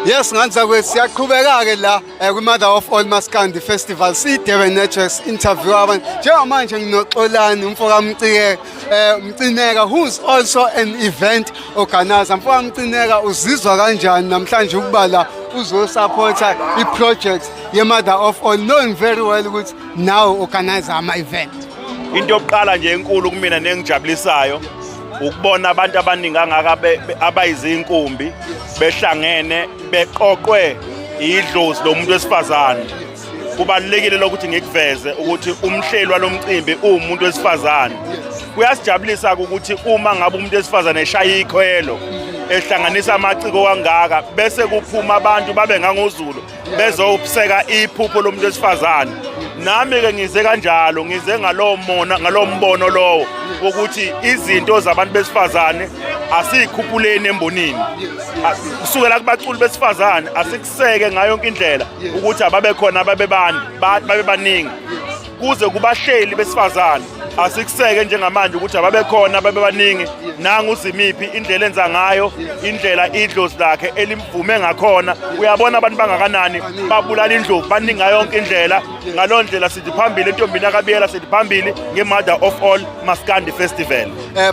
Yes, nganzakwethu siyaqhubeka ke la kwi-Mother of All Maskandi Festival si-Durban Networks interview abantu. Njengamanje nginoXolani umfoka Mcineka who's also an event organizer. Mfoka Mcineka uzizwa kanjani namhlanje ukuba la uzosupporta i-project ye-Mother of All knowing very well ukuthi now organizer ama-event? Into yokuqala nje enkulu kumina nengijabulisayo ukubona abantu abaningi kangaka abayizinkumbi behlangene beqoqwe idlozi lomuntu wesifazane. Kubalulekile lokuthi ngikuveze ukuthi umhleli walomcimbi umuntu wesifazane. Kuyasijabulisa ukuthi uma ngabe umuntu wesifazane eshaya ikhwelo ehlanganisa amaciko kangaka bese kuphuma abantu babe ngangozulu bezobuseka iphupho lomuntu wesifazane. Nami ke ngize kanjalo ngize ngalombono lowo ukuthi izinto zabantu besifazane asikhuphuleni embonini. Kusukela kubaculi besifazane asikuseke ngayo yonke indlela ukuthi ababe khona babe baningi kuze kubahleli besifazane asikuseke njengamanje ukuthi ababe khona babe baningi. Nangu uZimiphi indlela enza ngayo indlela idlozi lakhe elimvume ngakhona uyabona abantu bangakanani babulala indlovu baningi ngayo yonke indlela. Ngaloo ndlela sithi phambili entombini yakabiyela sithi phambili nge-Mother of All Maskandi Festival.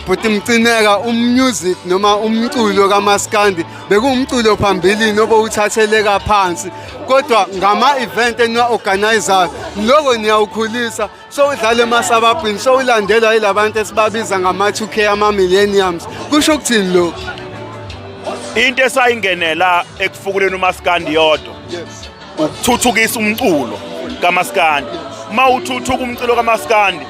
Bhuti Mcineka umusic noma umculo kaMaskandi bekuwumculo phambili nobo uthatheleka phansi kodwa ngama-event eniwa-organizer lokho niyawukhulisa so udlala emasababhini so ulandelwa yilabantu esibabiza ngama-2K ama-millenniums. Kusho ukuthini lokho? Into esayingenela ekufukuleni uMaskandi yodwa ukuthuthukisa umculo kaMaskandi. Uma uthuthuka umculo kaMaskandi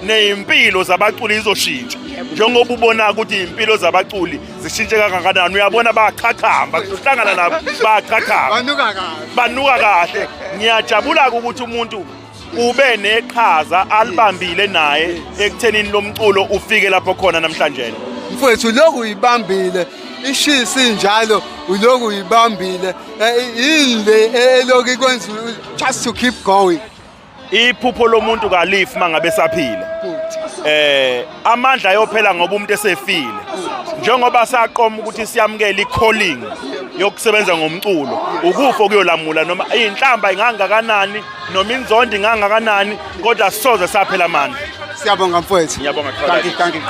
nezimpilo zabaculi izoshintsha njengoba ubona ukuthi impilo zabaculi zishintshe kangakanani. Uyabona bayaqhaqhamba uhlangana nabo bayaqhaqhamba banuka kahle. Ngiyajabula ukuthi umuntu ube neqhaza alibambile naye ekuthenini lomculo ufike lapho khona namhlanje. Mfowethu lokhu uyibambile ishisi njalo ulokhu uyibambile yini elokhu ikwenza just to keep going. Iphupho lomuntu kalifi mangabe saphila. Amandla ayophela ngoba umuntu esefile. Njengoba saqoma ukuthi siyamukele i-calling yokusebenza ngomculo ukufa kuyolamula noma inhlamba ingangakanani noma inzondo ingangakanani kodwa sisoze saphela amandla. Siyabonga mfowethu. Ngiyabonga. Thank you.